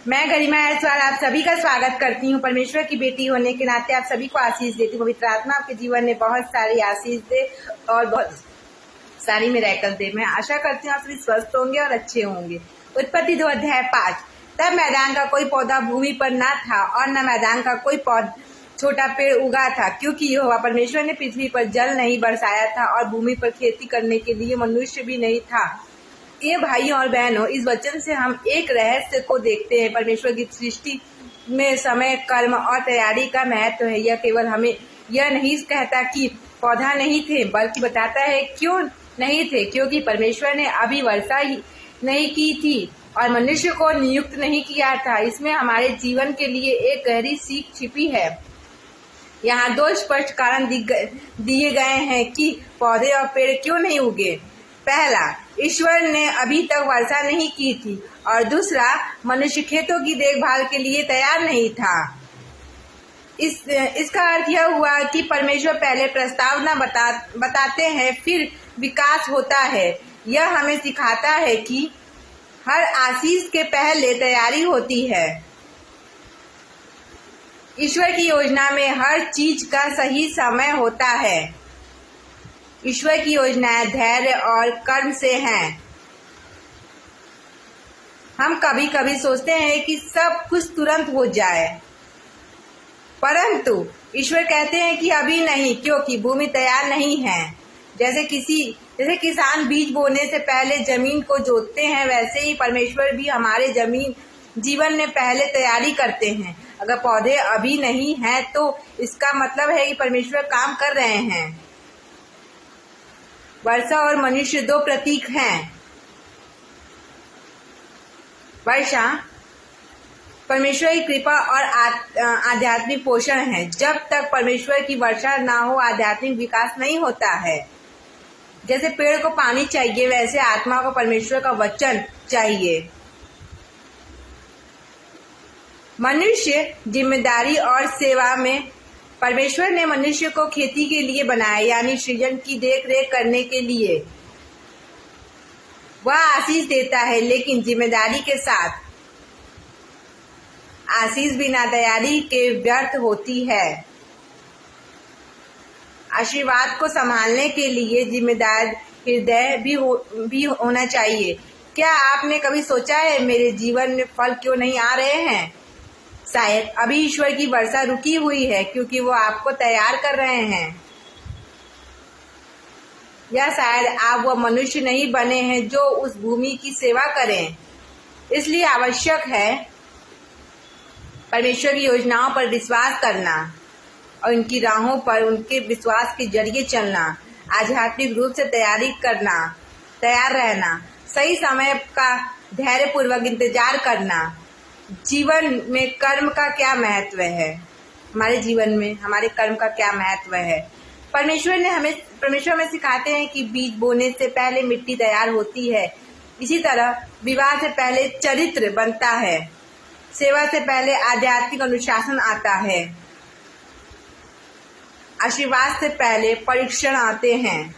मैं गरिमा जायसवाल आप सभी का स्वागत करती हूँ। परमेश्वर की बेटी होने के नाते आप सभी को आशीष देती हूँ। पवित्र आत्मा आपके जीवन में बहुत सारी आशीष दे और बहुत सारी मिरेकल दे। मैं आशा करती हूँ आप सभी स्वस्थ होंगे और अच्छे होंगे। उत्पत्ति 2:5। तब मैदान का कोई पौधा भूमि पर न था और न मैदान का कोई छोटा पेड़ उगा था, क्योंकि यहोवा परमेश्वर ने पृथ्वी पर जल नहीं बरसाया था और भूमि पर खेती करने के लिए मनुष्य भी नहीं था। ये भाइयों और बहनों, इस वचन से हम एक रहस्य को देखते हैं। परमेश्वर की सृष्टि में समय, कर्म और तैयारी का महत्व है। यह केवल हमें यह नहीं कहता कि पौधा नहीं थे, बल्कि बताता है क्यों नहीं थे। क्योंकि परमेश्वर ने अभी वर्षा ही नहीं की थी और मनुष्य को नियुक्त नहीं किया था। इसमें हमारे जीवन के लिए एक गहरी सीख छिपी है। यहाँ 2 स्पष्ट कारण दिए गए हैं कि पौधे और पेड़ क्यों नहीं उगे। पहला, ईश्वर ने अभी तक वर्षा नहीं की थी, और दूसरा, मनुष्य खेतों की देखभाल के लिए तैयार नहीं था। इसका अर्थ यह हुआ कि परमेश्वर पहले प्रस्तावना बताते हैं, फिर विकास होता है। यह हमें सिखाता है कि हर आशीष के पहले तैयारी होती है। ईश्वर की योजना में हर चीज का सही समय होता है। ईश्वर की योजनाएं धैर्य और कर्म से हैं। हम कभी कभी सोचते हैं कि सब कुछ तुरंत हो जाए, परंतु ईश्वर कहते हैं कि अभी नहीं, क्योंकि भूमि तैयार नहीं है। जैसे किसान बीज बोने से पहले जमीन को जोतते हैं, वैसे ही परमेश्वर भी हमारे जीवन में पहले तैयारी करते हैं। अगर पौधे अभी नहीं हैं, तो इसका मतलब है कि परमेश्वर काम कर रहे हैं। वर्षा और मनुष्य 2 प्रतीक हैं। वर्षा परमेश्वर की कृपा और आध्यात्मिक पोषण है। जब तक परमेश्वर की वर्षा ना हो, आध्यात्मिक विकास नहीं होता है। जैसे पेड़ को पानी चाहिए, वैसे आत्मा को परमेश्वर का वचन चाहिए। मनुष्य जिम्मेदारी और सेवा में परमेश्वर ने मनुष्य को खेती के लिए बनाया, यानी सृजन की देखरेख करने के लिए। वह आशीष देता है, लेकिन जिम्मेदारी के साथ। आशीष बिना तैयारी के व्यर्थ होती है। आशीर्वाद को संभालने के लिए जिम्मेदार हृदय भी होना चाहिए। क्या आपने कभी सोचा है, मेरे जीवन में फल क्यों नहीं आ रहे हैं? शायद अभी ईश्वर की वर्षा रुकी हुई है, क्योंकि वो आपको तैयार कर रहे हैं। या शायद आप वो मनुष्य नहीं बने हैं जो उस भूमि की सेवा करें। इसलिए आवश्यक है परमेश्वर की योजनाओं पर विश्वास करना और उनकी राहों पर उनके विश्वास के जरिए चलना। आध्यात्मिक रूप से तैयार रहना, सही समय का धैर्यपूर्वक इंतजार करना। जीवन में कर्म का क्या महत्व है? हमारे जीवन में हमारे कर्म का क्या महत्व है? परमेश्वर हमें सिखाते हैं कि बीज बोने से पहले मिट्टी तैयार होती है। इसी तरह विवाह से पहले चरित्र बनता है। सेवा से पहले आध्यात्मिक अनुशासन आता है। आशीर्वाद से पहले परीक्षण आते हैं।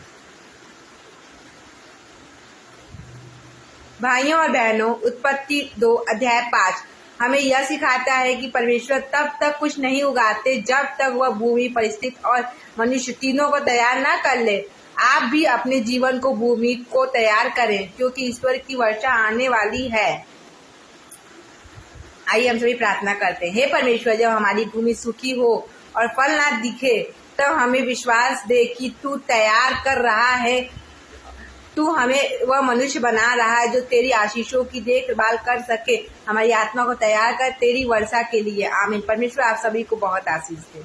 भाइयों और बहनों, उत्पत्ति 2:5 हमें यह सिखाता है कि परमेश्वर तब तक कुछ नहीं उगाते जब तक वह भूमि, परिस्थिति और मनुष्य तीनों को तैयार ना कर ले। आप भी अपने जीवन को, भूमि को तैयार करें, क्योंकि ईश्वर की वर्षा आने वाली है। आइए हम सभी प्रार्थना करते हैं। हे परमेश्वर, जब हमारी भूमि सूखी हो और फल ना दिखे, तब हमें विश्वास दे कि तू तैयार कर रहा है। तू हमें वह मनुष्य बना रहा है जो तेरी आशीषों की देखभाल कर सके। हमारी आत्मा को तैयार कर तेरी वर्षा के लिए। आमीन। परमेश्वर आप सभी को बहुत आशीष दे।